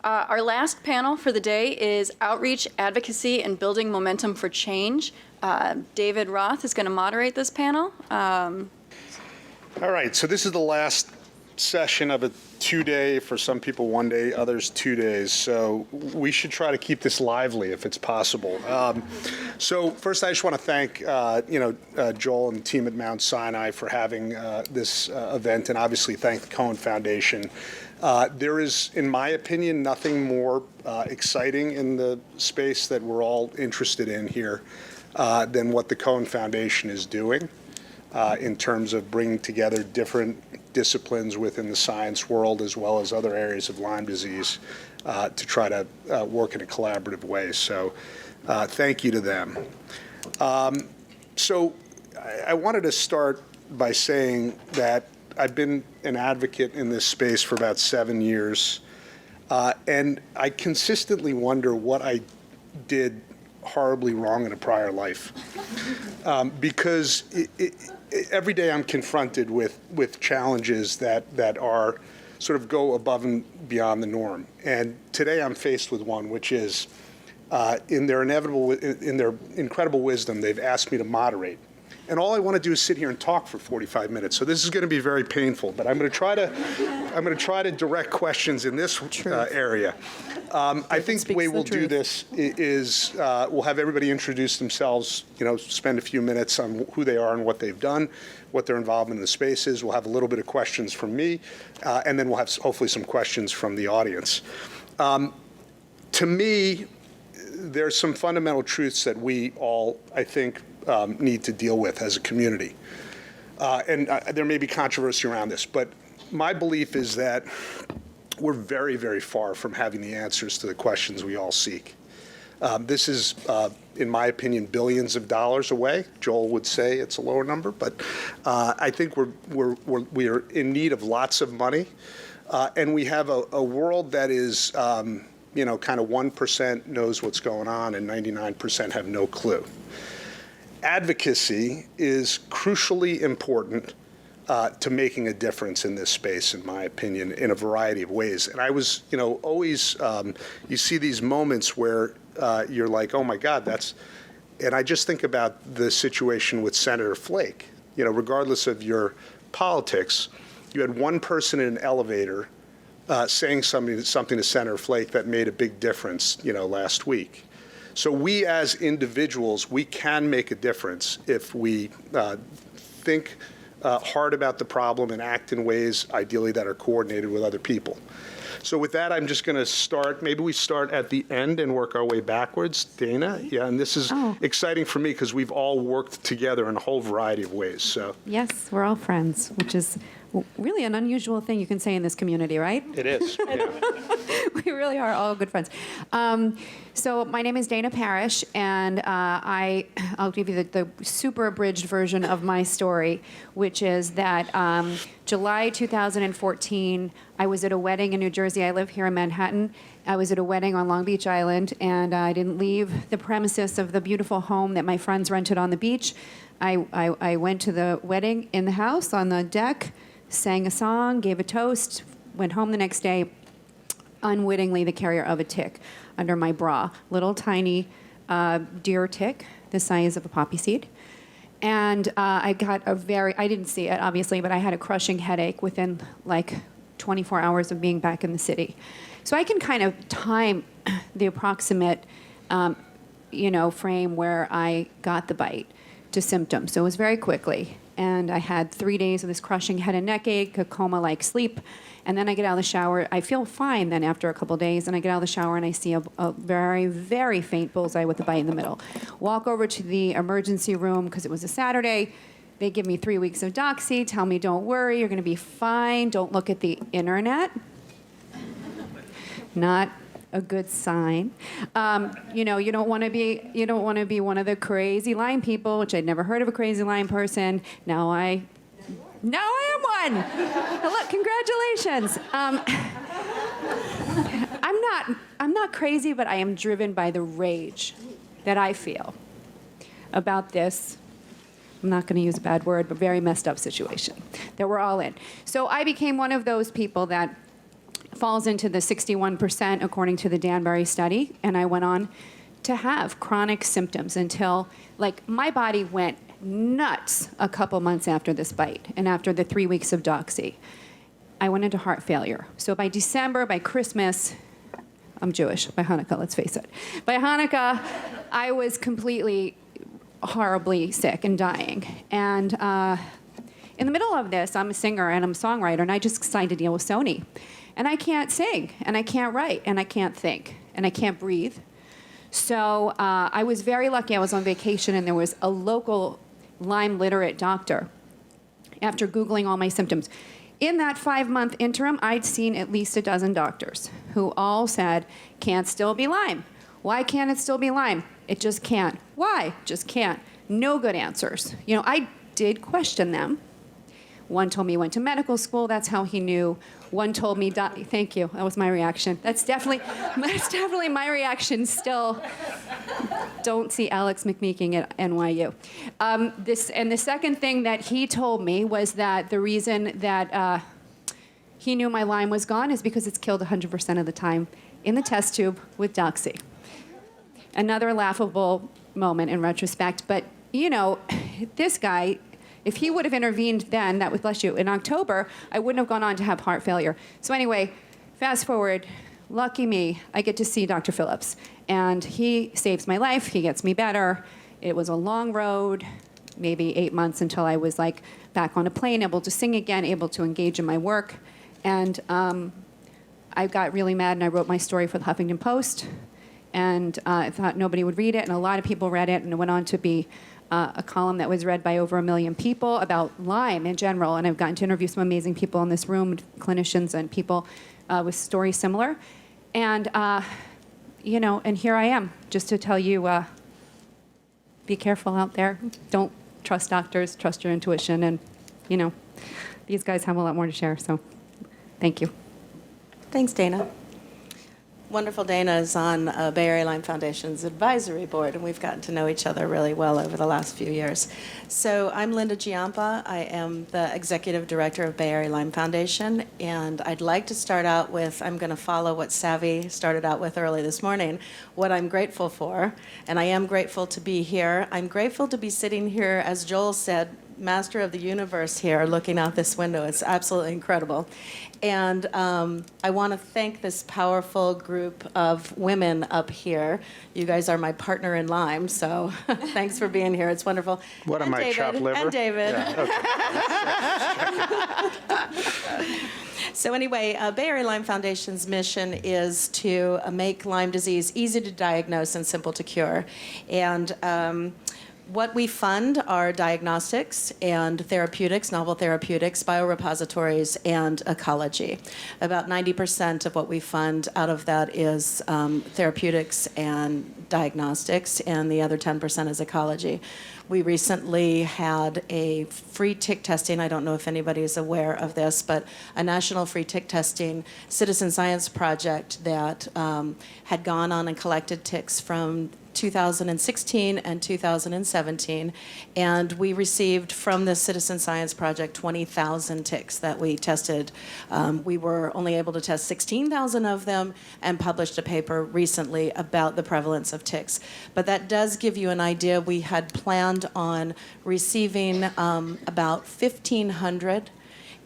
Our last panel for the day is Outreach, Advocacy, and Building Momentum for Change. David Roth is going to moderate this panel. All right, so this is the last session of a 2-day, for some people 1 day, others 2 days. So we should try to keep this lively if it's possible. So first, I just want to thank Joel and the team at Mount Sinai for having this event, and obviously thank the Cohen Foundation. There is, in my opinion, nothing more exciting in the space that we're all interested in here than what the Cohen Foundation is doing in terms of bringing together different disciplines within the science world as well as other areas of Lyme disease to try to work in a collaborative way. So thank you to them. So I wanted to start by saying that I've been an advocate in this space for about 7 years, and I consistently wonder what I did horribly wrong in a prior life, because every day I'm confronted with challenges that are sort of go above and beyond the norm. And today I'm faced with one, which is in their incredible wisdom, they've asked me to moderate. And all I want to do is sit here and talk for 45 minutes. So this is going to be very painful, but I'm going to try to direct questions in this area. I think the way we'll do this is we'll have everybody introduce themselves, spend a few minutes on who they are and what they've done, what their involvement in the space is. We'll have a little bit of questions from me, and then we'll have hopefully some questions from the audience. To me, there's some fundamental truths that we all, I think, need to deal with as a community. And there may be controversy around this, but my belief is that we're very, very far from having the answers to the questions we all seek. This is, in my opinion, billions of dollars away. Joel would say it's a lower number, but I think we are in need of lots of money, and we have a world that is, kind of 1% knows what's going on and 99% have no clue. Advocacy is crucially important to making a difference in this space, in my opinion, in a variety of ways. And I was, always, you see these moments where you're like, oh my God, and I just think about the situation with Senator Flake. Regardless of your politics, you had one person in an elevator saying something to Senator Flake that made a big difference, last week. So we as individuals, we can make a difference if we think hard about the problem and act in ways, ideally, that are coordinated with other people. So with that, I'm just going to start. Maybe we start at the end and work our way backwards. Dana? Yeah, and this is exciting for me because we've all worked together in a whole variety of ways. So yes, we're all friends, which is really an unusual thing you can say in this community, right? It is. Yeah. We really are all good friends. So my name is Dana Parrish, and I'll give you the super abridged version of my story, which is that July 2014, I was at a wedding in New Jersey. I live here in Manhattan. I was at a wedding on Long Beach Island, and I didn't leave the premises of the beautiful home that my friends rented on the beach. I went to the wedding in the house on the deck, sang a song, gave a toast, went home the next day, unwittingly the carrier of a tick under my bra, little tiny deer tick the size of a poppy seed. And I got I didn't see it obviously, but I had a crushing headache within like 24 hours of being back in the city. So I can kind of time the approximate frame where I got the bite to symptoms. So it was very quickly. And I had 3 days of this crushing head and neck ache, a coma-like sleep. And then I get out of the shower. I feel fine then after a couple of days. And I get out of the shower and I see a very, very faint bullseye with a bite in the middle. Walk over to the emergency room because it was a Saturday. They give me 3 weeks of Doxy, tell me, don't worry, you're going to be fine. Don't look at the internet. Not a good sign. You don't want to be one of the crazy Lyme people, which I'd never heard of a crazy Lyme person. Now I am one. Look, congratulations. I'm not crazy, but I am driven by the rage that I feel about this. I'm not going to use a bad word, but very messed up situation that we're all in. So I became one of those people that falls into the 61% according to the Danbury study, and I went on to have chronic symptoms until, like, my body went nuts a couple months after this bite and after the 3 weeks of Doxy. I went into heart failure. So by December, by Christmas, I'm Jewish, by Hanukkah, let's face it. By Hanukkah, I was completely horribly sick and dying. And in the middle of this, I'm a singer and I'm a songwriter, and I just decided to deal with Sony. And I can't sing, and I can't write, and I can't think, and I can't breathe. So I was very lucky. I was on vacation, and there was a local Lyme literate doctor. After Googling all my symptoms, in that 5-month interim, I'd seen at least a dozen doctors who all said, can't still be Lyme. Why can't it still be Lyme? It just can't. Why? Just can't. No good answers. You know, I did question them. One told me he went to medical school. That's how he knew. One told me, thank you. That was my reaction. That's definitely my reaction still. Don't see Alex McMeeking at NYU. And the second thing that he told me was that the reason that he knew my Lyme was gone is because it's killed 100% of the time in the test tube with Doxy. Another laughable moment in retrospect. But, you know, this guy, if he would have intervened then, that would, bless you, in October, I wouldn't have gone on to have heart failure. So anyway, fast forward, lucky me, I get to see Dr. Phillips. And he saves my life, he gets me better. It was a long road, maybe 8 months until I was like back on a plane, able to sing again, able to engage in my work. And I got really mad and I wrote my story for the Huffington Post. And I thought nobody would read it, and a lot of people read it, and it went on to be a column that was read by over 1 million people about Lyme in general. And I've gotten to interview some amazing people in this room, clinicians and people with stories similar. And, you know, and here I am, just to tell you, be careful out there. Don't trust doctors, trust your intuition. And, you know, these guys have a lot more to share, so thank you. Thanks, Dana. Wonderful Dana is on Bay Area Lyme Foundation's advisory board, and we've gotten to know each other really well over the last few years. So I'm Linda Giampa. I am the executive director of Bay Area Lyme Foundation, and I'd like to start out with, I'm going to follow what Savvy started out with early this morning, what I'm grateful for, and I am grateful to be here. I'm grateful to be sitting here, as Joel said, master of the universe here, looking out this window. It's absolutely incredible. And I want to thank this powerful group of women up here. You guys are my partner in Lyme, so thanks for being here. It's wonderful. What am I, chopped liver? And David. Yeah, okay. So anyway, Bay Area Lyme Foundation's mission is to make Lyme disease easy to diagnose and simple to cure. And what we fund are diagnostics and therapeutics, novel therapeutics, biorepositories, and ecology. About 90% of what we fund out of that is therapeutics and diagnostics, and the other 10% is ecology. We recently had a free tick testing, I don't know if anybody is aware of this, but a national free tick testing citizen science project that had gone on and collected ticks from 2016 and 2017, and we received from the Citizen Science Project 20,000 ticks that we tested. We were only able to test 16,000 of them and published a paper recently about the prevalence of ticks. But that does give you an idea. We had planned on receiving about 1,500,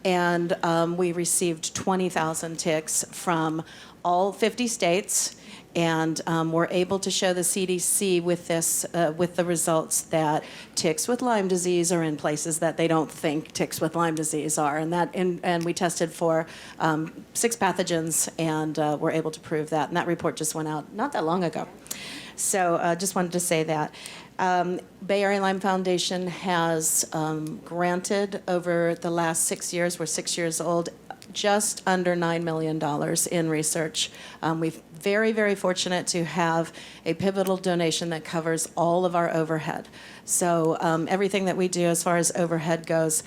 and we received 20,000 ticks from all 50 states. And we're able to show the CDC with this, with the results that ticks with Lyme disease are in places that they don't think ticks with Lyme disease are, and we tested for 6 pathogens, and we're able to prove that. And that report just went out not that long ago. So just wanted to say that. Bay Area Lyme Foundation has granted over the last 6 years, we're 6 years old, just under $9 million in research. We're very, very fortunate to have a pivotal donation that covers all of our overhead. So everything that we do as far as overhead goes,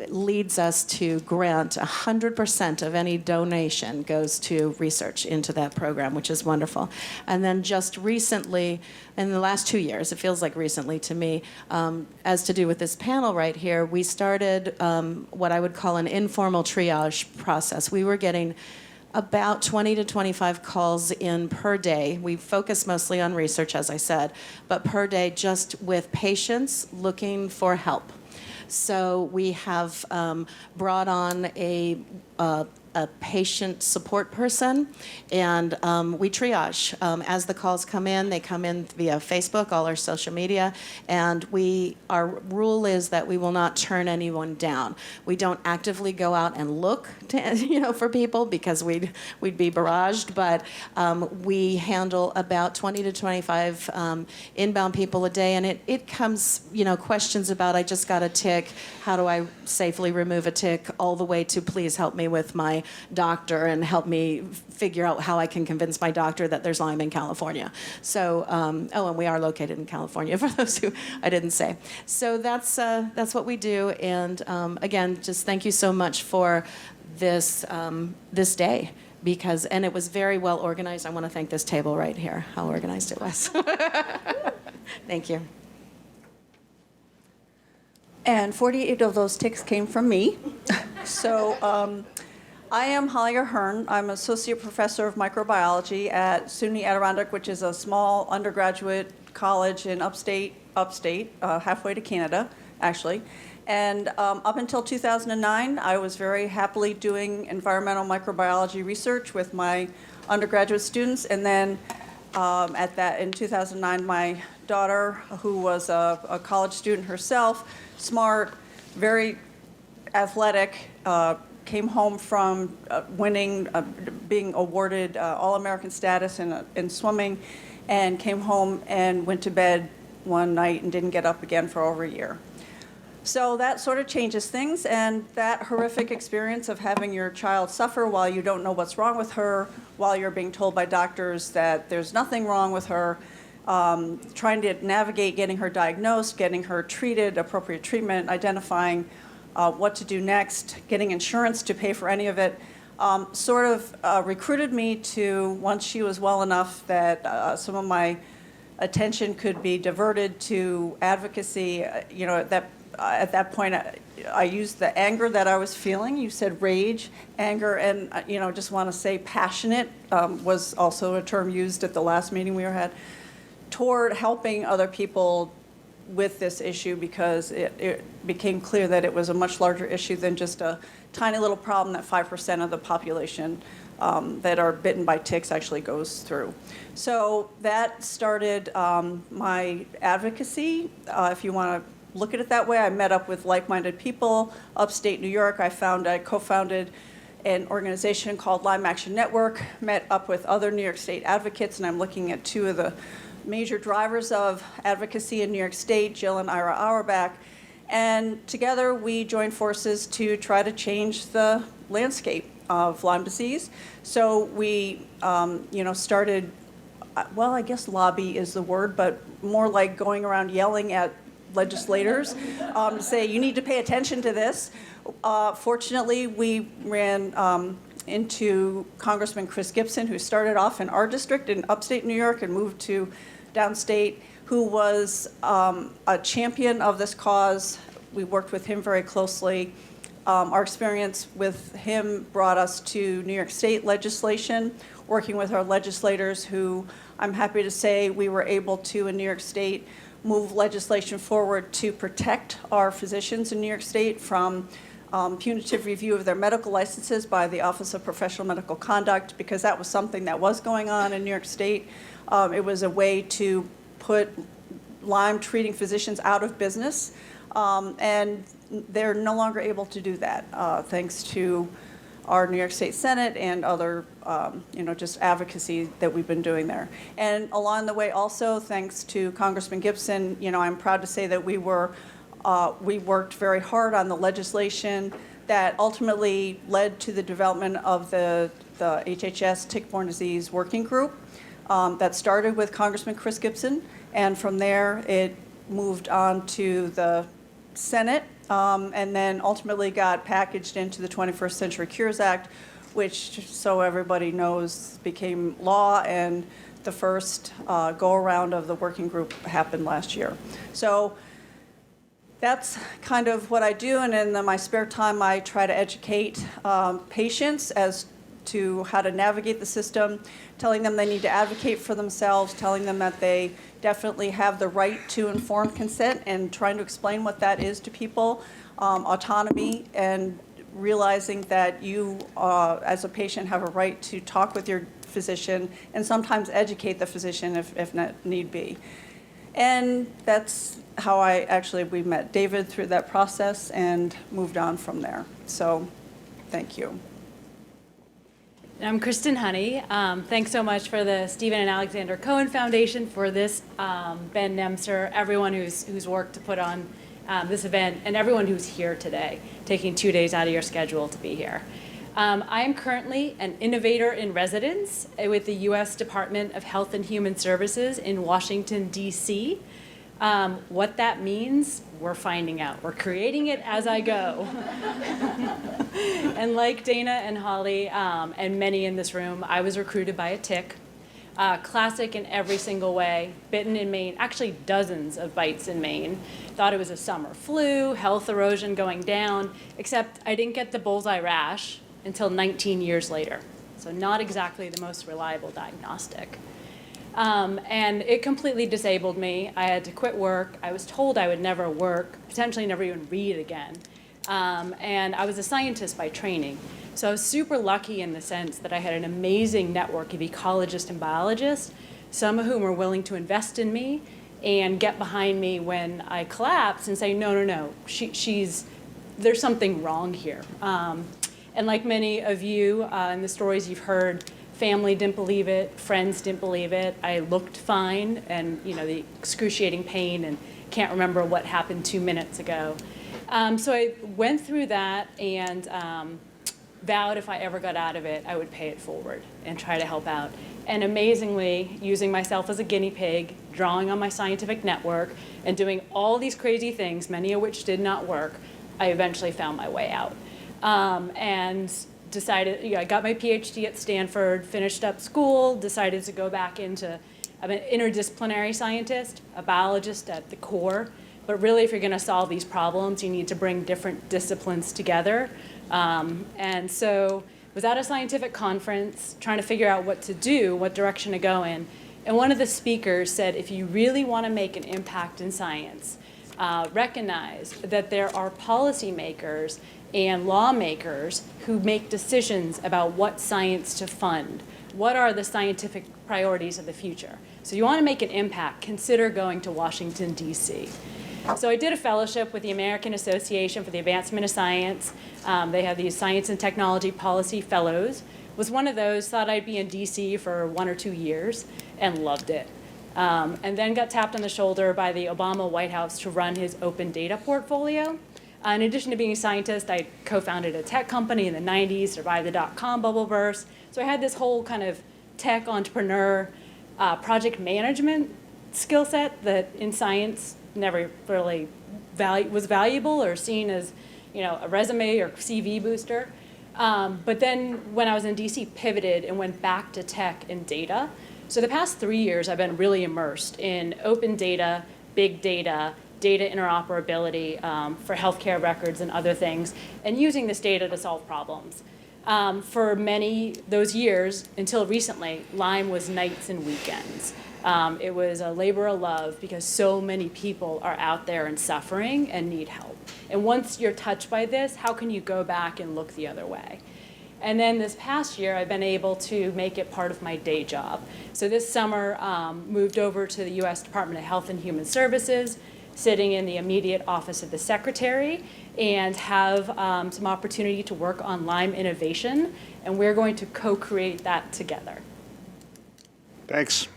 leads us to grant 100% of any donation goes to research into that program, which is wonderful. And then just recently, in the last 2 years, it feels like recently to me, as to do with this panel right here, we started what I would call an informal triage process. We were getting about 20 to 25 calls in per day. We focus mostly on research, as I said, but per day just with patients looking for help. So we have brought on a patient support person, and we triage. As the calls come in, they come in via Facebook, all our social media, and our rule is that we will not turn anyone down. We don't actively go out and look for people because we'd be barraged, but we handle about 20 to 25 inbound people a day, and it comes, questions about, I just got a tick, how do I safely remove a tick, all the way to please help me with my doctor and help me figure out how I can convince my doctor that there's Lyme in California. So, and we are located in California, for those who I didn't say. So that's what we do. And again, just thank you so much for this day, and it was very well organized. I want to thank this table right here, how organized it was. Thank you. And 48 of those ticks came from me. So I am Holly Ahern. I'm Associate Professor of Microbiology at SUNY Adirondack, which is a small undergraduate college in upstate, halfway to Canada, actually. And up until 2009, I was very happily doing environmental microbiology research with my undergraduate students. And then in 2009, my daughter, who was a college student herself, smart, very athletic, came home from being awarded All-American status in swimming, and came home and went to bed one night and didn't get up again for over a year. So that sort of changes things, and that horrific experience of having your child suffer while you don't know what's wrong with her, while you're being told by doctors that there's nothing wrong with her, trying to navigate getting her diagnosed, getting her treated, appropriate treatment, identifying what to do next, getting insurance to pay for any of it, sort of recruited me to, once she was well enough that some of my attention could be diverted to advocacy. At that point, I used the anger that I was feeling. You said rage, anger, and just want to say passionate was also a term used at the last meeting we had, toward helping other people with this issue, because it became clear that it was a much larger issue than just a tiny little problem that 5% of the population that are bitten by ticks actually goes through. So that started my advocacy, if you want to look at it that way. I met up with like-minded people upstate New York. I co-founded an organization called Lyme Action Network, met up with other New York State advocates, and I'm looking at two of the major drivers of advocacy in New York State, Jill and Ira Auerbach, and together we joined forces to try to change the landscape of Lyme disease. So we, started, well, I guess lobby is the word, but more like going around yelling at legislators to say, you need to pay attention to this. Fortunately, we ran into Congressman Chris Gibson, who started off in our district in upstate New York and moved to downstate, who was a champion of this cause. We worked with him very closely. Our experience with him brought us to New York State legislation, working with our legislators, who I'm happy to say we were able to, in New York State, move legislation forward to protect our physicians in New York State from punitive review of their medical licenses by the Office of Professional Medical Conduct, because that was something that was going on in New York State. It was a way to put Lyme treating physicians out of business, and they're no longer able to do that, thanks to our New York State Senate and other, just advocacy that we've been doing there. And along the way also, thanks to Congressman Gibson, I'm proud to say that we worked very hard on the legislation that ultimately led to the development of the HHS Tick-Borne Disease Working Group that started with Congressman Chris Gibson, and from there it moved on to the Senate and then ultimately got packaged into the 21st Century Cures Act, which, so everybody knows, became law, and the first go-around of the working group happened last year. So that's kind of what I do, and in my spare time, I try to educate patients as to how to navigate the system, telling them they need to advocate for themselves, telling them that they definitely have the right to informed consent, and trying to explain what that is to people, autonomy, and realizing that you, as a patient, have a right to talk with your physician and sometimes educate the physician if need be. And that's how we met David through that process and moved on from there. So thank you. I'm Kristen Honey. Thanks so much for the Stephen and Alexander Cohen Foundation for this, Ben Nemser, everyone who's worked to put on this event, and everyone who's here today, taking 2 days out of your schedule to be here. I am currently an innovator in residence with the U.S. Department of Health and Human Services in Washington, D.C. What that means, we're finding out. We're creating it as I go. And like Dana and Holly and many in this room, I was recruited by a tick. Classic in every single way, bitten in Maine, actually dozens of bites in Maine. Thought it was a summer flu, health erosion going down, except I didn't get the bullseye rash until 19 years later. So not exactly the most reliable diagnostic. And it completely disabled me. I had to quit work. I was told I would never work, potentially never even read again. And I was a scientist by training. So I was super lucky in the sense that I had an amazing network of ecologists and biologists, some of whom were willing to invest in me and get behind me when I collapsed and say, no, there's something wrong here. And like many of you in the stories you've heard, family didn't believe it, friends didn't believe it. I looked fine, and the excruciating pain, and can't remember what happened 2 minutes ago. So I went through that and vowed if I ever got out of it, I would pay it forward and try to help out. And amazingly, using myself as a guinea pig, drawing on my scientific network, and doing all these crazy things, many of which did not work, I eventually found my way out. And decided, I got my PhD at Stanford, finished up school, decided to go back into, I'm an interdisciplinary scientist, a biologist at the core, but really if you're gonna solve these problems, you need to bring different disciplines together. And so was at a scientific conference trying to figure out what to do, what direction to go in. And one of the speakers said, if you really want to make an impact in science, recognize that there are policymakers and lawmakers who make decisions about what science to fund. What are the scientific priorities of the future? So you want to make an impact, consider going to Washington, D.C. So I did a fellowship with the American Association for the Advancement of Science. They have these Science and Technology Policy Fellows. Was one of those, thought I'd be in DC for 1 or 2 years, and loved it. And then got tapped on the shoulder by the Obama White House to run his open data portfolio. In addition to being a scientist, I co-founded a tech company in the 90s, survived the dot-com bubble burst. So I had this whole kind of tech entrepreneur, project management skill set that in science never really was valuable or seen as a resume or CV booster. But then when I was in DC, pivoted and went back to tech and data. So the past 3 years, I've been really immersed in open data, big data, data interoperability for healthcare records and other things, and using this data to solve problems. For those years, until recently, Lyme was nights and weekends. It was a labor of love because so many people are out there and suffering and need help. And once you're touched by this, how can you go back and look the other way? And then this past year, I've been able to make it part of my day job. So this summer, moved over to the U.S. Department of Health and Human Services, sitting in the immediate office of the secretary, and have some opportunity to work on Lyme innovation, and we're going to co-create that together. Thanks.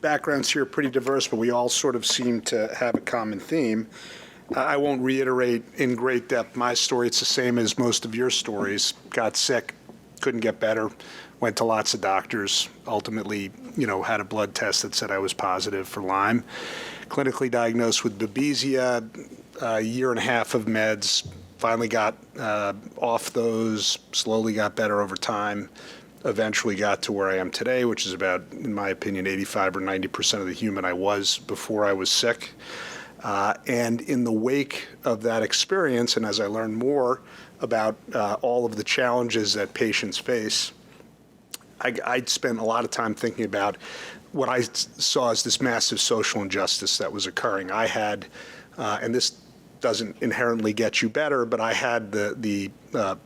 Backgrounds here are pretty diverse, but we all sort of seem to have a common theme. I won't reiterate in great depth my story. It's the same as most of your stories. Got sick, couldn't get better, went to lots of doctors, ultimately, had a blood test that said I was positive for Lyme. Clinically diagnosed with Babesia, a year and a half of meds, finally got off those, slowly got better over time, eventually got to where I am today, which is about, in my opinion, 85 or 90% of the human I was before I was sick. And in the wake of that experience, and as I learned more about all of the challenges that patients face, I spent a lot of time thinking about what I saw as this massive social injustice that was occurring. I had, and this doesn't inherently get you better, but I had the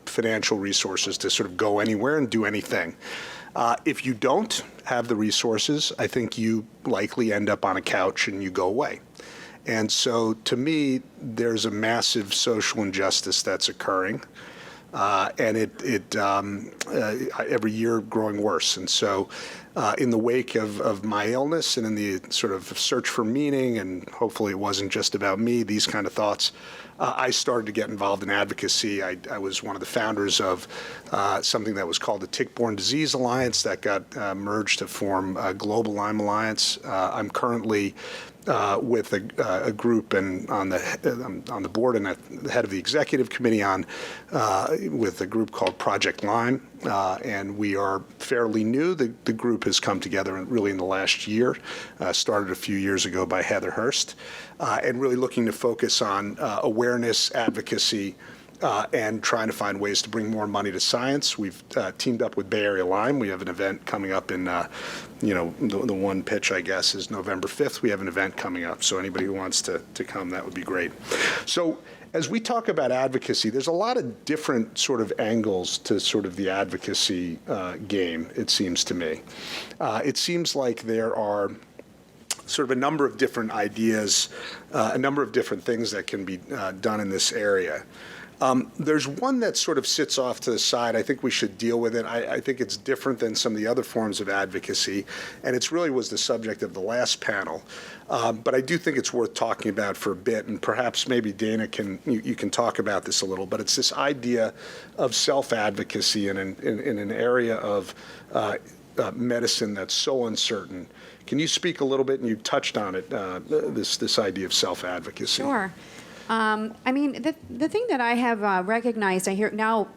financial resources to sort of go anywhere and do anything. If you don't have the resources, I think you likely end up on a couch and you go away. And so to me, there's a massive social injustice that's occurring. And it every year growing worse. And so in the wake of my illness and in the sort of search for meaning, and hopefully it wasn't just about me, these kind of thoughts, I started to get involved in advocacy. I was one of the founders of something that was called the Tick-Borne Disease Alliance that got merged to form Global Lyme Alliance. I'm currently with a group and on the board and at the head of the executive committee with a group called Project Lyme, and we are fairly new. The group has come together really in the last year, started a few years ago by Heather Hurst, and really looking to focus on awareness, advocacy, and trying to find ways to bring more money to science. We've teamed up with Bay Area Lyme. We have an event coming up in, the one pitch, I guess, is November 5th. We have an event coming up, so anybody who wants to come, that would be great. So as we talk about advocacy, there's a lot of different sort of angles to sort of the advocacy game, it seems to me. It seems like there are sort of a number of different ideas, a number of different things that can be done in this area. There's one that sort of sits off to the side. I think we should deal with it. I think it's different than some of the other forms of advocacy, and it's really was the subject of the last panel. But I do think it's worth talking about for a bit, and perhaps maybe Dana you can talk about this a little. But it's this idea of self-advocacy in an area of medicine that's so uncertain. Can you speak a little bit, and you touched on it, this idea of self-advocacy? Sure. I mean, the thing that I have recognized, I hear now,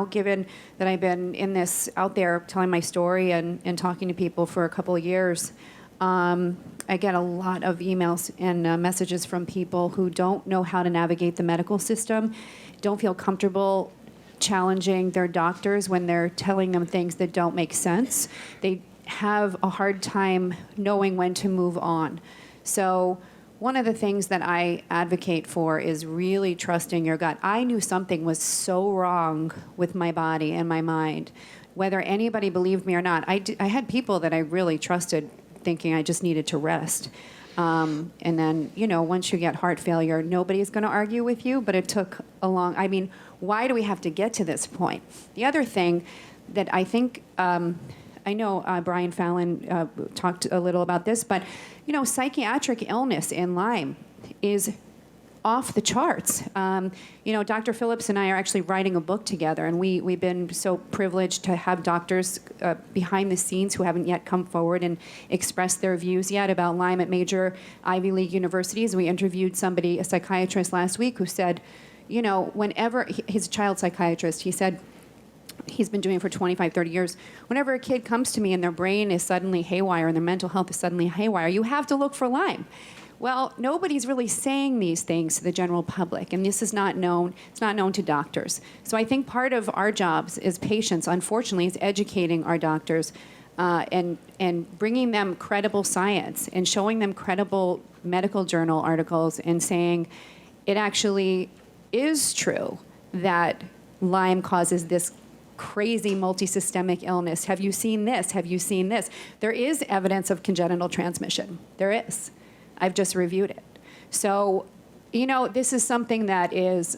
given that I've been in this out there telling my story and talking to people for a couple of years, I get a lot of emails and messages from people who don't know how to navigate the medical system, don't feel comfortable challenging their doctors when they're telling them things that don't make sense. They have a hard time knowing when to move on. So one of the things that I advocate for is really trusting your gut. I knew something was so wrong with my body and my mind, whether anybody believed me or not. I had people that I really trusted thinking I just needed to rest. And then, once you get heart failure, nobody's going to argue with you, but it took why do we have to get to this point? The other thing that I think, I know Brian Fallon talked a little about this, but psychiatric illness in Lyme is off the charts. Dr. Phillips and I are actually writing a book together, and we've been so privileged to have doctors behind the scenes who haven't yet come forward and expressed their views yet about Lyme at major Ivy League universities. We interviewed a psychiatrist last week who said, whenever, he's a child psychiatrist, he said, he's been doing it for 25, 30 years. Whenever a kid comes to me and their brain is suddenly haywire and their mental health is suddenly haywire, you have to look for Lyme. Well, nobody's really saying these things to the general public, and this is not known. It's not known to doctors. So I think part of our jobs as patients, unfortunately, is educating our doctors and bringing them credible science and showing them credible medical journal articles and saying it actually is true that Lyme causes this crazy multisystemic illness. Have you seen this? Have you seen this? There is evidence of congenital transmission. There is. I've just reviewed it. So, this is something that is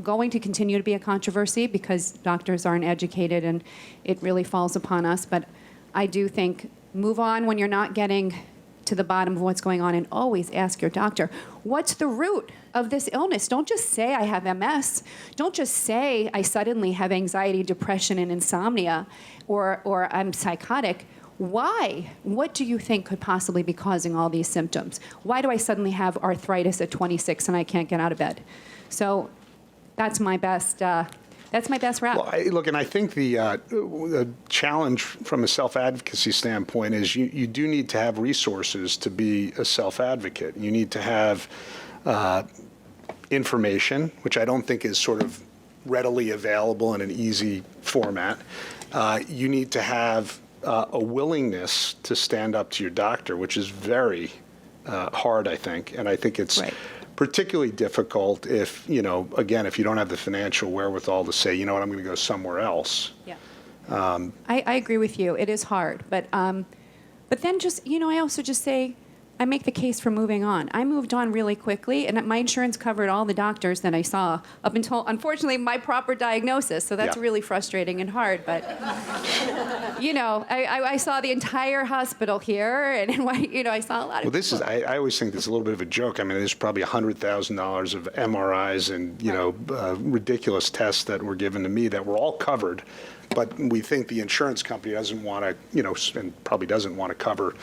going to continue to be a controversy because doctors aren't educated and it really falls upon us. But I do think move on when you're not getting to the bottom of what's going on and always ask your doctor, what's the root of this illness? Don't just say I have MS. Don't just say I suddenly have anxiety, depression, and insomnia, or I'm psychotic. why? What do you think could possibly be causing all these symptoms? Why do I suddenly have arthritis at 26 and I can't get out of bed? So that's my best. That's my best route. Well, look, and I think the challenge from a self-advocacy standpoint is you do need to have resources to be a self-advocate. You need to have information, which I don't think is sort of readily available in an easy format. You need to have a willingness to stand up to your doctor, which is very hard, I think. And I think it's particularly difficult if, again, if you don't have the financial wherewithal to say, you know what, I'm going to go somewhere else. Yeah. I agree with you. It is hard. But then just, I also just say, I make the case for moving on. I moved on really quickly, and my insurance covered all the doctors that I saw up until, unfortunately, my proper diagnosis. So that's really frustrating and hard. But, I saw the entire hospital here, and, I saw a lot of people. I always think this is a little bit of a joke. I mean, there's probably $100,000 of MRIs and, ridiculous tests that were given to me that were all covered. But we think the insurance company doesn't want to, and probably doesn't want to cover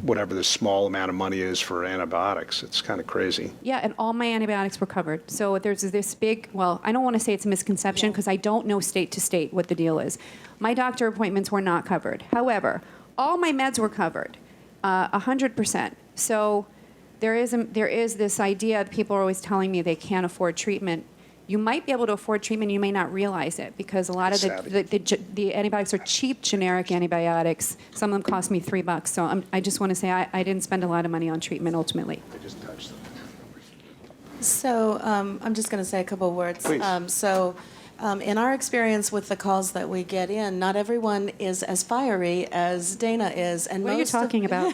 whatever the small amount of money is for antibiotics. It's kind of crazy. Yeah, and all my antibiotics were covered. So there's this big, I don't want to say it's a misconception because I don't know state to state what the deal is. My doctor appointments were not covered. However, all my meds were covered, 100%. So there is this idea that people are always telling me they can't afford treatment. You might be able to afford treatment, you may not realize it because a lot of the antibiotics are cheap generic antibiotics. Some of them cost me $3. So I just want to say I didn't spend a lot of money on treatment ultimately. I just touched them. So I'm just going to say a couple words. Please. In our experience with the calls that we get in, not everyone is as fiery as Dana is. And what are you talking about?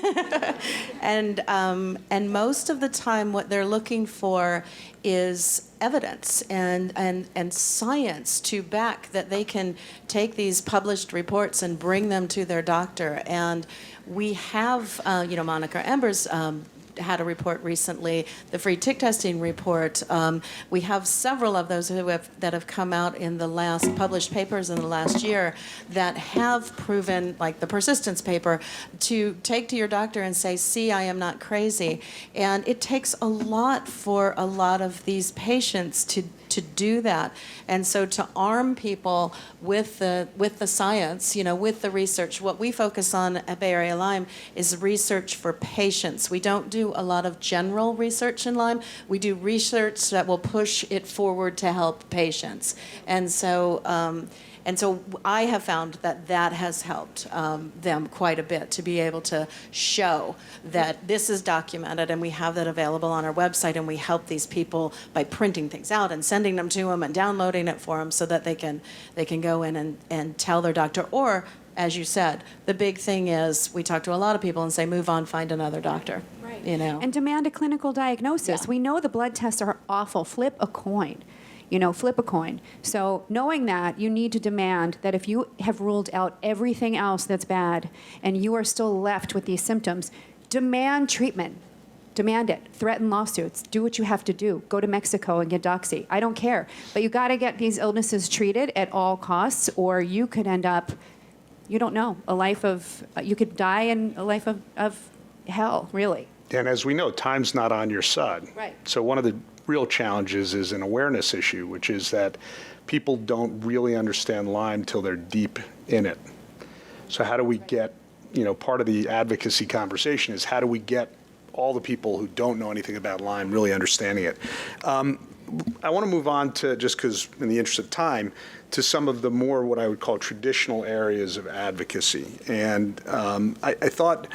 And most of the time what they're looking for is evidence and science to back that they can take these published reports and bring them to their doctor. And we have, Monica Embers had a report recently, the free tick testing report. We have several of those that have come out in the last published papers in the last year that have proven, like the persistence paper, to take to your doctor and say, see, I am not crazy. And it takes a lot for a lot of these patients to do that. And so to arm people with the science, with the research, what we focus on at Bay Area Lyme is research for patients. We don't do a lot of general research in Lyme. We do research that will push it forward to help patients. And so I have found that has helped them quite a bit to be able to show that this is documented, and we have that available on our website, and we help these people by printing things out and sending them to them and downloading it for them so that they can go in and tell their doctor. Or, as you said, the big thing is we talk to a lot of people and say, move on, find another doctor. Right. And demand a clinical diagnosis. Yeah. We know the blood tests are awful. Flip a coin. Flip a coin. So knowing that, you need to demand that if you have ruled out everything else that's bad and you are still left with these symptoms, demand treatment. Demand it. Threaten lawsuits. Do what you have to do. Go to Mexico and get doxy. I don't care. But you got to get these illnesses treated at all costs, or you could end up, you don't know, you could die in a life of hell, really. And as we know, time's not on your side. Right. So one of the real challenges is an awareness issue, which is that people don't really understand Lyme till they're deep in it. So how do we get, part of the advocacy conversation is how do we get all the people who don't know anything about Lyme really understanding it? I want to move on to, just because in the interest of time, to some of the more what I would call traditional areas of advocacy. And I thought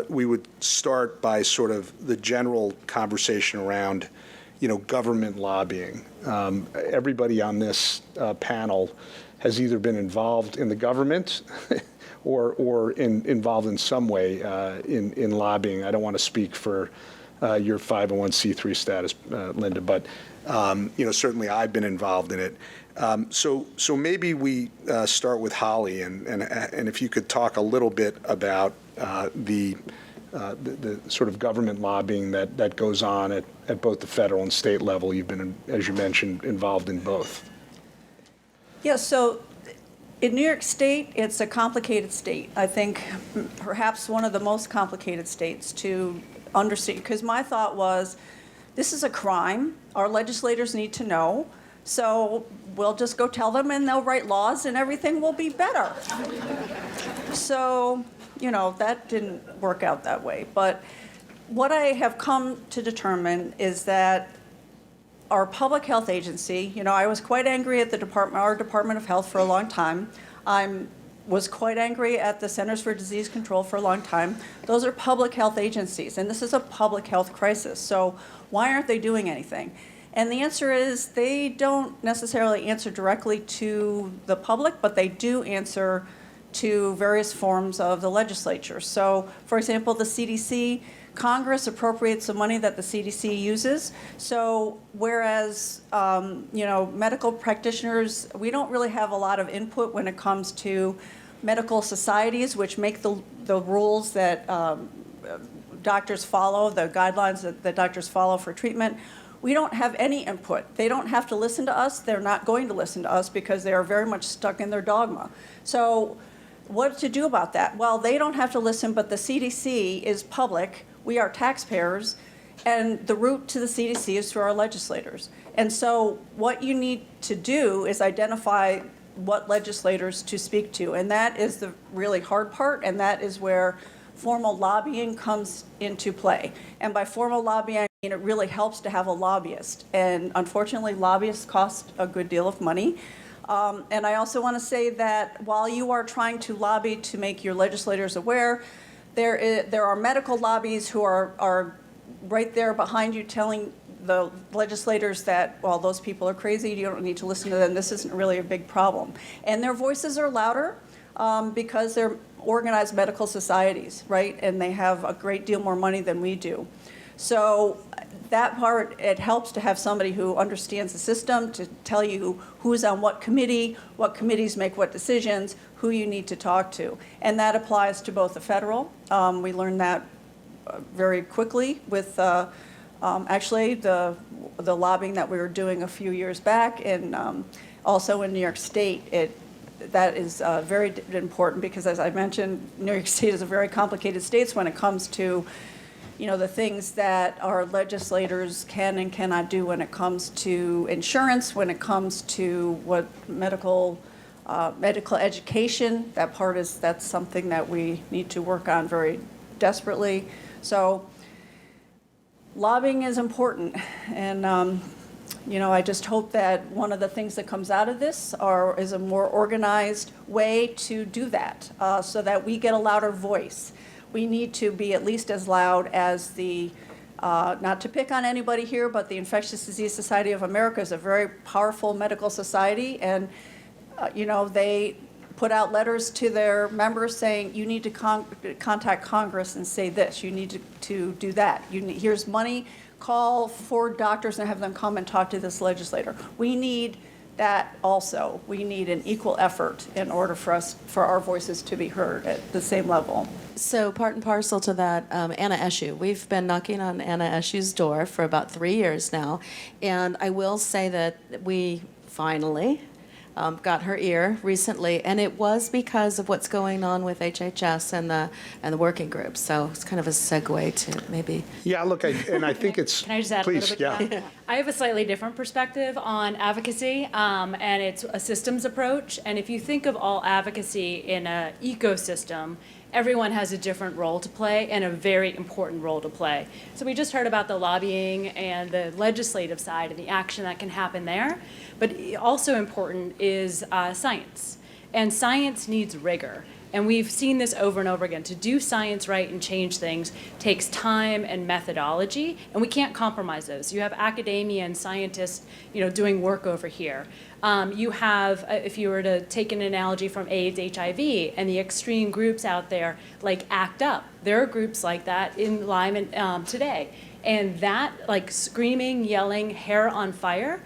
we would start by sort of the general conversation around government lobbying. Everybody on this panel has either been involved in the government or involved in some way in lobbying. I don't want to speak for your 501c3 status, Linda, but certainly I've been involved in it. So maybe we start with Holly, and if you could talk a little bit about the sort of government lobbying that goes on at both the federal and state level. You've been, as you mentioned, involved in both. Yeah, so In New York State, it's a complicated state. I think perhaps one of the most complicated states to understand, because my thought was, this is a crime. Our legislators need to know. So we'll just go tell them and they'll write laws and everything will be better. So, that didn't work out that way. But what I have come to determine is that our public health agency, I was quite angry at our Department of Health for a long time. I was quite angry at the Centers for Disease Control for a long time. Those are public health agencies, and this is a public health crisis. So why aren't they doing anything? And the answer is they don't necessarily answer directly to the public, but they do answer to various forms of the legislature. So, for example, the CDC, Congress appropriates the money that the CDC uses. So whereas, medical practitioners, we don't really have a lot of input when it comes to medical societies, which make the rules that doctors follow, the guidelines that doctors follow for treatment. We don't have any input. They don't have to listen to us. They're not going to listen to us because they are very much stuck in their dogma. So what to do about that? Well, they don't have to listen, but the CDC is public. We are taxpayers, and the route to the CDC is through our legislators. And so what you need to do is identify what legislators to speak to, and that is the really hard part, and that is where formal lobbying comes into play. And by formal lobbying, I mean it really helps to have a lobbyist. And unfortunately, lobbyists cost a good deal of money. And I also want to say that while you are trying to lobby to make your legislators aware, there are medical lobbies who are right there behind you telling the legislators that, well, those people are crazy, you don't need to listen to them, this isn't really a big problem. And their voices are louder because they're organized medical societies, right? And they have a great deal more money than we do. So that part, it helps to have somebody who understands the system to tell you who's on what committees make what decisions, who you need to talk to. And that applies to both the federal. We learned that very quickly with actually the lobbying that we were doing a few years back, and also in New York State. That is very important because, as I mentioned, New York State is a very complicated state when it comes to the things that our legislators can and cannot do when it comes to insurance, when it comes to what medical education. That's something that we need to work on very desperately. So lobbying is important, and I just hope that one of the things that comes out of this is a more organized way to do that, so that we get a louder voice. We need to be at least as loud as not to pick on anybody here, but the Infectious Disease Society of America is a very powerful medical society, and they put out letters to their members saying, you need to contact Congress and say this, you need to do that. Here's money, call for doctors and have them come and talk to this legislator. We need that also. We need an equal effort in order for our voices to be heard at the same level. So part and parcel to that, Anna Eshoo. We've been knocking on Anna Eshoo's door for about 3 years now, and I will say that we finally got her ear recently, and it was because of what's going on with HHS and the working group. So it's kind of a segue to maybe. Yeah, look, I think it's. Can I just add please, a little bit to that? I have a slightly different perspective on advocacy, and it's a systems approach. And if you think of all advocacy in an ecosystem, everyone has a different role to play and a very important role to play. So we just heard about the lobbying and the legislative side and the action that can happen there. But also important is science. And science needs rigor. And we've seen this over and over again. To do science right and change things takes time and methodology, and we can't compromise those. You have academia and scientists, doing work over here. You have, if you were to take an analogy from AIDS, HIV, and the extreme groups out there like ACT UP, there are groups like that in Lyme today. And that, like screaming, yelling, hair on fire,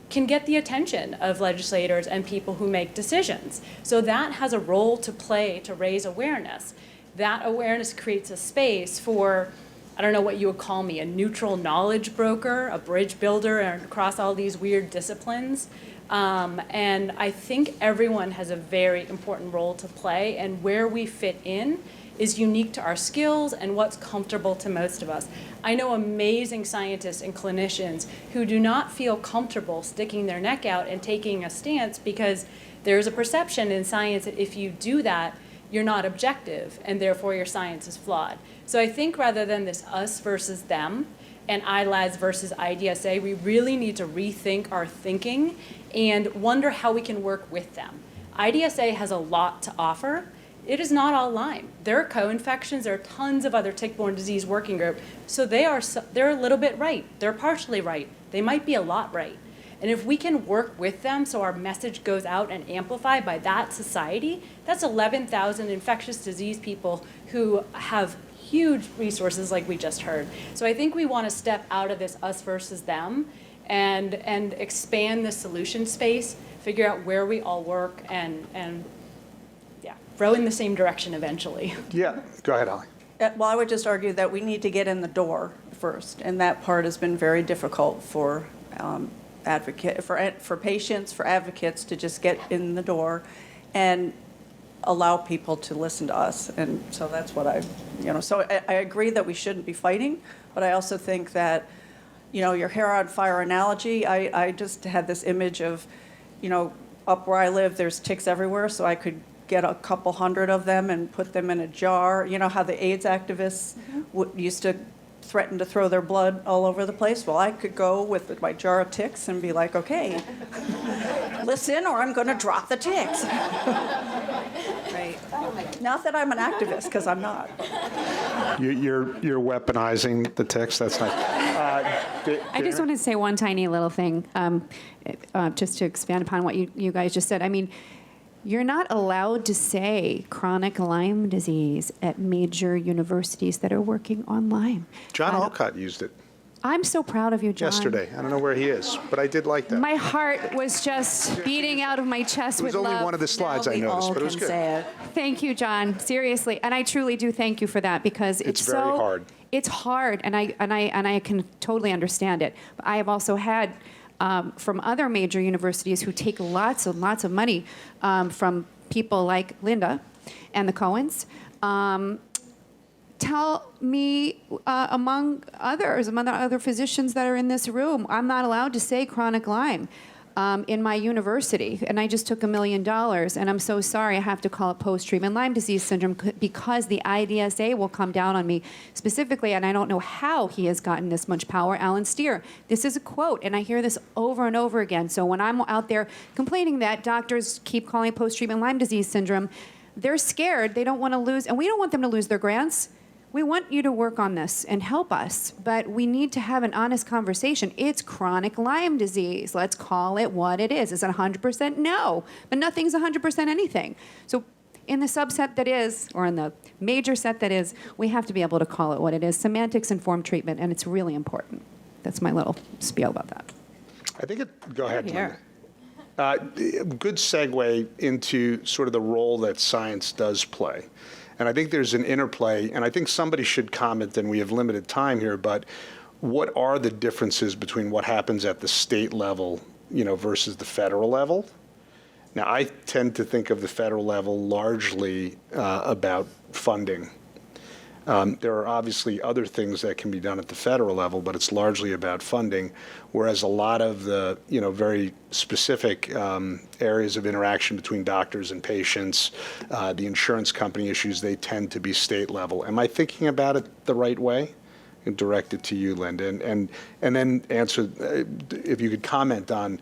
can get the attention of legislators and people who make decisions. So that has a role to play to raise awareness. That awareness creates a space for, I don't know what you would call me, a neutral knowledge broker, a bridge builder across all these weird disciplines, And I think everyone has a very important role to play, and where we fit in is unique to our skills and what's comfortable to most of us. I know amazing scientists and clinicians who do not feel comfortable sticking their neck out and taking a stance because there's a perception in science that if you do that, you're not objective, and therefore your science is flawed. So I think rather than this us versus them and ILADS versus IDSA, we really need to rethink our thinking and wonder how we can work with them. IDSA has a lot to offer. It is not all Lyme. There are co-infections. There are tons of other tick-borne disease working group. So they're a little bit right. They're partially right. They might be a lot right. And if we can work with them so our message goes out and amplified by that society, that's 11,000 infectious disease people who have huge resources like we just heard. So I think we want to step out of this us versus them and expand the solution space, figure out where we all work, and row in the same direction eventually. Yeah, go ahead, Holly. Well, I would just argue that we need to get in the door first, and that part has been very difficult for for patients, for advocates to just get in the door and allow people to listen to us. And so that's what so I agree that we shouldn't be fighting, but I also think that, your hair on fire analogy, I just had this image of, up where I live, there's ticks everywhere, so I could get a couple hundred of them and put them in a jar. You know how the AIDS activists used to threaten to throw their blood all over the place? Well, I could go with my jar of ticks and be like, okay, listen, or I'm going to drop the ticks. Right. Not that I'm an activist, because I'm not. You're weaponizing the ticks. That's nice. I just want to say one tiny little thing, just to expand upon what you guys just said. I mean, you're not allowed to say chronic Lyme disease at major universities that are working on Lyme. John Aucott used it I'm so proud of you, John. yesterday. I don't know where he is, but I did like that. My heart was just beating out of my chest with It was only love. one of the slides I noticed, but it was good. Thank you, John. Seriously, and I truly do thank you for that, because It's very hard. It's hard, and I can totally understand it. But I have also had from other major universities who take lots and lots of money from people like Linda and the Cohens. Tell me, among other physicians that are in this room, I'm not allowed to say chronic Lyme in my university, and I just took $1 million, and I'm so sorry I have to call it post-treatment Lyme disease syndrome because the IDSA will come down on me specifically, and I don't know how he has gotten this much power. Alan Steer, this is a quote, and I hear this over and over again. So when I'm out there complaining that doctors keep calling it post-treatment Lyme disease syndrome, they're scared. They don't want to lose, and we don't want them to lose their grants. We want you to work on this and help us, but we need to have an honest conversation. It's chronic Lyme disease. Let's call it what it is. Is it 100%? No, but nothing's 100% anything. So in the subset that is, or in the major set that is, we have to be able to call it what it is. Semantics informed treatment, and it's really important. That's my little spiel about that. I think go ahead, Linda. Good segue into sort of the role that science does play. And I think there's an interplay, and I think somebody should comment, and we have limited time here, but what are the differences between what happens at the state level, versus the federal level? Now, I tend to think of the federal level largely about funding. There are obviously other things that can be done at the federal level, but it's largely about funding, whereas a lot of the, very specific areas of interaction between doctors and patients, the insurance company issues, they tend to be state level. Am I thinking about it the right way? And direct it to you, Linda, and then answer, if you could comment on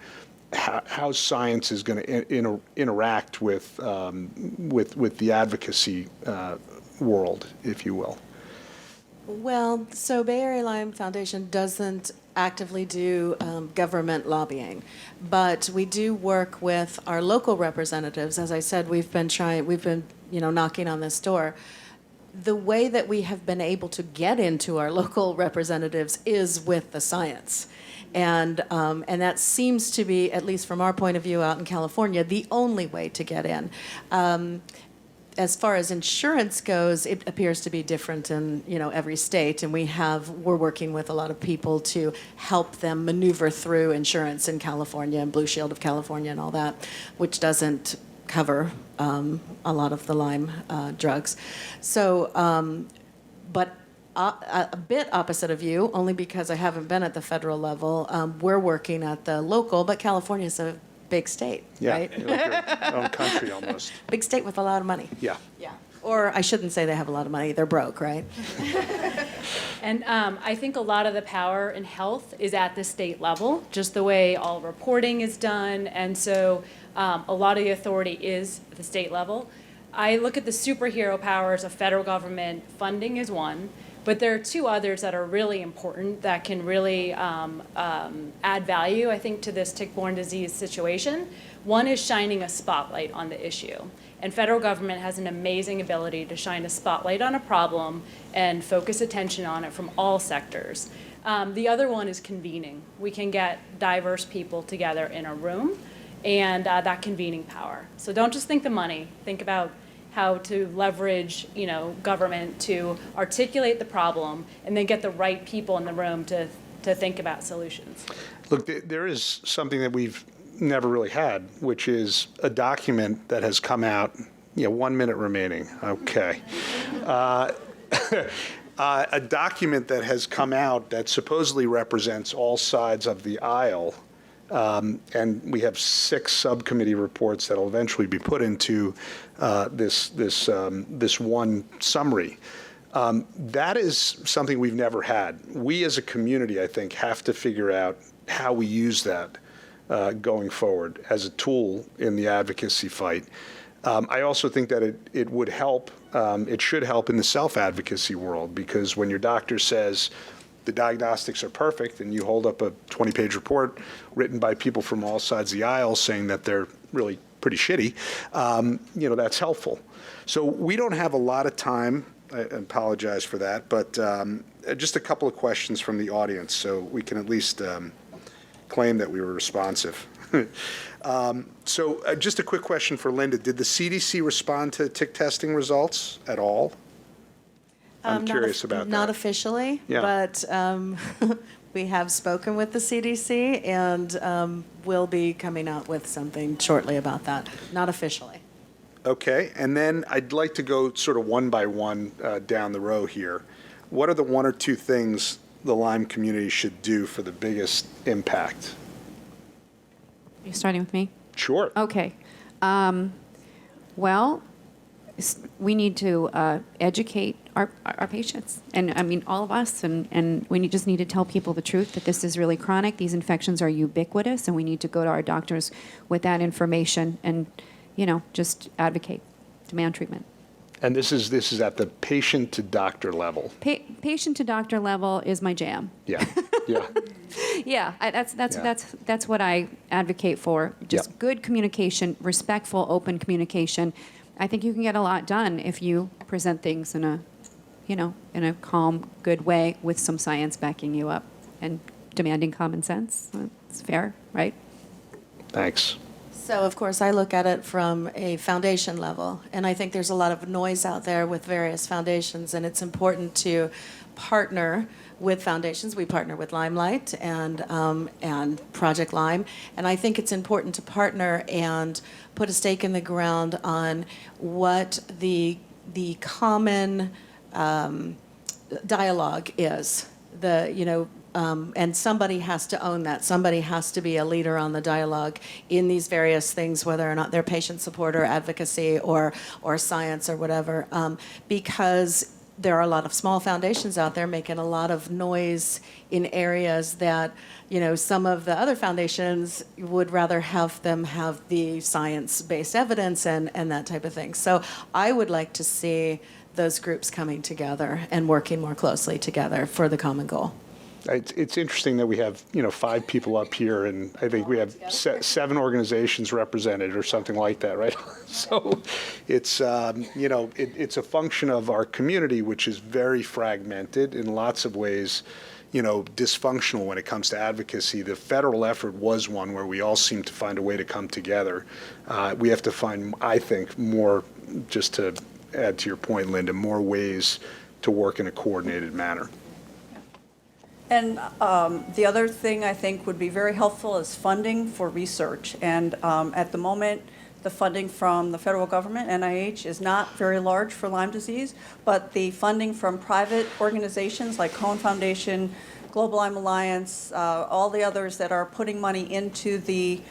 how science is going to interact with the advocacy world, if you will. Well, so Bay Area Lyme Foundation doesn't actively do government lobbying, but we do work with our local representatives. As I said, we've been knocking on this door. The way that we have been able to get into our local representatives is with the science. And that seems to be, at least from our point of view out in California, the only way to get in. as far as insurance goes, it appears to be different in every state, and we're working with a lot of people to help them maneuver through insurance in California and Blue Shield of California and all that, which doesn't cover a lot of the Lyme drugs. So, but a bit opposite of you, only because I haven't been at the federal level. We're working at the local, but California is a big state, Yeah, right? like your own country almost. Big state with a lot of money. Yeah. Yeah. Or I shouldn't say they have a lot of money. They're broke, right? And I think a lot of the power in health is at the state level, just the way all reporting is done. And so a lot of the authority is at the state level. I look at the superhero powers of federal government. Funding is one. But there are two others that are really important that can really add value, I think, to this tick-borne disease situation. One is shining a spotlight on the issue. And federal government has an amazing ability to shine a spotlight on a problem and focus attention on it from all sectors. The other one is convening. We can get diverse people together in a room and that convening power. So don't just think the money. Think about how to leverage, government to articulate the problem and then get the right people in the room to think about solutions. Look, there is something that we've never really had, which is a document that has come out, 1 minute remaining, okay. A document that has come out that supposedly represents all sides of the aisle. And we have 6 subcommittee reports that will eventually be put into this one summary. That is something we've never had. We as a community, I think, have to figure out how we use that going forward as a tool in the advocacy fight. I also think that it would help, it should help in the self-advocacy world, because when your doctor says, the diagnostics are perfect, and you hold up a 20-page report written by people from all sides of the aisle saying that they're really pretty shitty, that's helpful. So we don't have a lot of time. I apologize for that, but just a couple of questions from the audience so we can at least claim that we were responsive. So just a quick question for Linda. Did the CDC respond to tick testing results at all? I'm curious about that. Not officially, Yeah. but we have spoken with the CDC, and we'll be coming out with something shortly about that. Not officially. Okay, and then I'd like to go sort of one by one down the row here. What are the 1 or 2 things the Lyme community should do for the biggest impact? You're starting with me? Sure. Okay. Well, we need to educate our patients, and I mean all of us, and we just need to tell people the truth that this is really chronic. These infections are ubiquitous, and we need to go to our doctors with that information and, just advocate, demand treatment. And this is at the patient to doctor level. Patient to doctor level is my jam. Yeah, yeah. Yeah, that's what I advocate for. Just Yep. good communication, respectful, open communication. I think you can get a lot done if you present things in a calm, good way with some science backing you up and demanding common sense. It's fair, right? Thanks. So, of course, I look at it from a foundation level, and I think there's a lot of noise out there with various foundations, and it's important to partner with foundations. We partner with Limelight and Project Lyme, and I think it's important to partner and put a stake in the ground on what the common dialogue is. And somebody has to own that. Somebody has to be a leader on the dialogue in these various things, whether or not they're patient support or advocacy or science or whatever, because there are a lot of small foundations out there making a lot of noise in areas that, some of the other foundations would rather have them have the science-based evidence and that type of thing. So I would like to see those groups coming together and working more closely together for the common goal. It's interesting that we have 5 people up here, and I think we have 7 organizations represented or something like that, right? So it's it's a function of our community, which is very fragmented in lots of ways, dysfunctional when it comes to advocacy. The federal effort was one where we all seem to find a way to come together. We have to find, I think, more just to add to your point, Linda, more ways to work in a coordinated manner. And the other thing I think would be very helpful is funding for research. And at the moment, the funding from the federal government, NIH, is not very large for Lyme disease, but the funding from private organizations like Cohen Foundation, Global Lyme Alliance, all the others that are putting money into the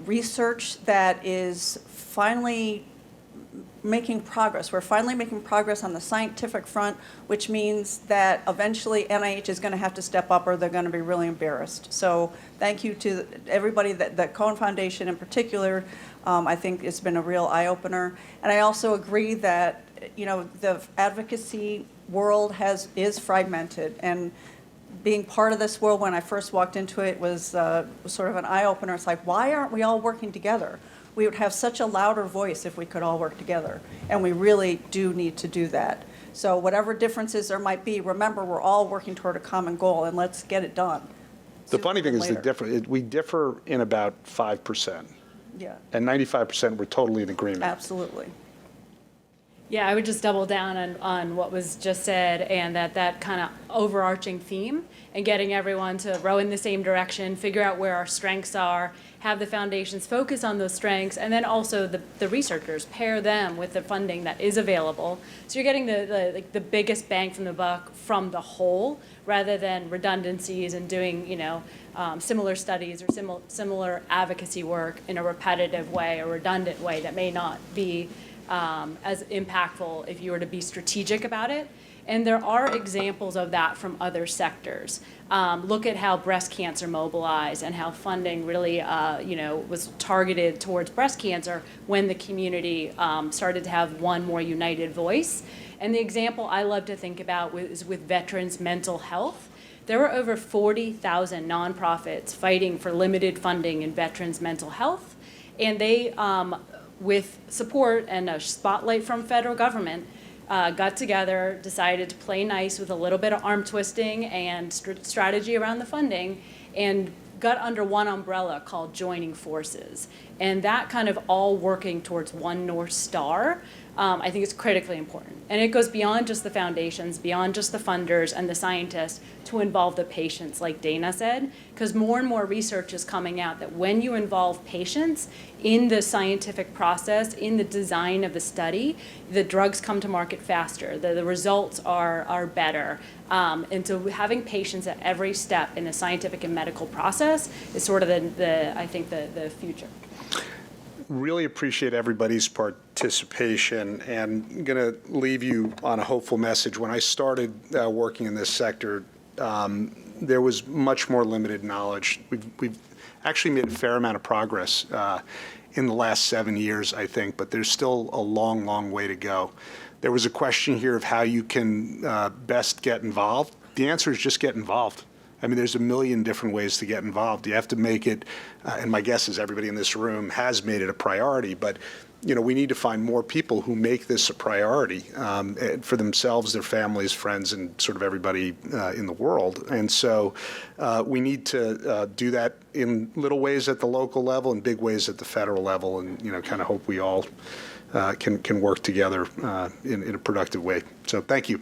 research that is finally making progress. We're finally making progress on the scientific front, which means that eventually NIH is going to have to step up or they're going to be really embarrassed. So thank you to everybody, that Cohen Foundation in particular. I think it's been a real eye-opener. And I also agree that, the advocacy world is fragmented. And being part of this world when I first walked into it was sort of an eye-opener. It's like, why aren't we all working together? We would have such a louder voice if we could all work together. And we really do need to do that. So whatever differences there might be, remember, we're all working toward a common goal, and let's get it done. The funny thing is we differ in about 5%. Yeah, And 95% we're totally in agreement. absolutely. Yeah, I would just double down on what was just said, and that kind of overarching theme, and getting everyone to row in the same direction, figure out where our strengths are, have the foundations focus on those strengths, and then also the researchers, pair them with the funding that is available. So you're getting the biggest bang from the buck from the whole, rather than redundancies and doing similar studies or similar advocacy work in a repetitive way or redundant way that may not be as impactful if you were to be strategic about it. And there are examples of that from other sectors. Look at how breast cancer mobilized and how funding really, was targeted towards breast cancer when the community started to have one more united voice. And the example I love to think about is with veterans' mental health. There were over 40,000 nonprofits fighting for limited funding in veterans' mental health, and they, with support and a spotlight from federal government, got together, decided to play nice with a little bit of arm twisting and strategy around the funding, and got under one umbrella called Joining Forces. And that kind of all working towards one North Star, I think is critically important. And it goes beyond just the foundations, beyond just the funders and the scientists, to involve the patients, like Dana said, because more and more research is coming out that when you involve patients in the scientific process, in the design of the study, the drugs come to market faster, the results are better. And so having patients at every step in the scientific and medical process is sort of the future. Really appreciate everybody's participation, and I'm going to leave you on a hopeful message. When I started working in this sector, there was much more limited knowledge. We've actually made a fair amount of progress in the last 7 years, I think, but there's still a long, long way to go. There was a question here of how you can best get involved. The answer is just get involved. I mean, there's a million different ways to get involved. You have to make it, and my guess is everybody in this room has made it a priority, but we need to find more people who make this a priority for themselves, their families, friends, and sort of everybody in the world. And so we need to do that in little ways at the local level and big ways at the federal level, and kind of hope we all can work together in a productive way. So thank you.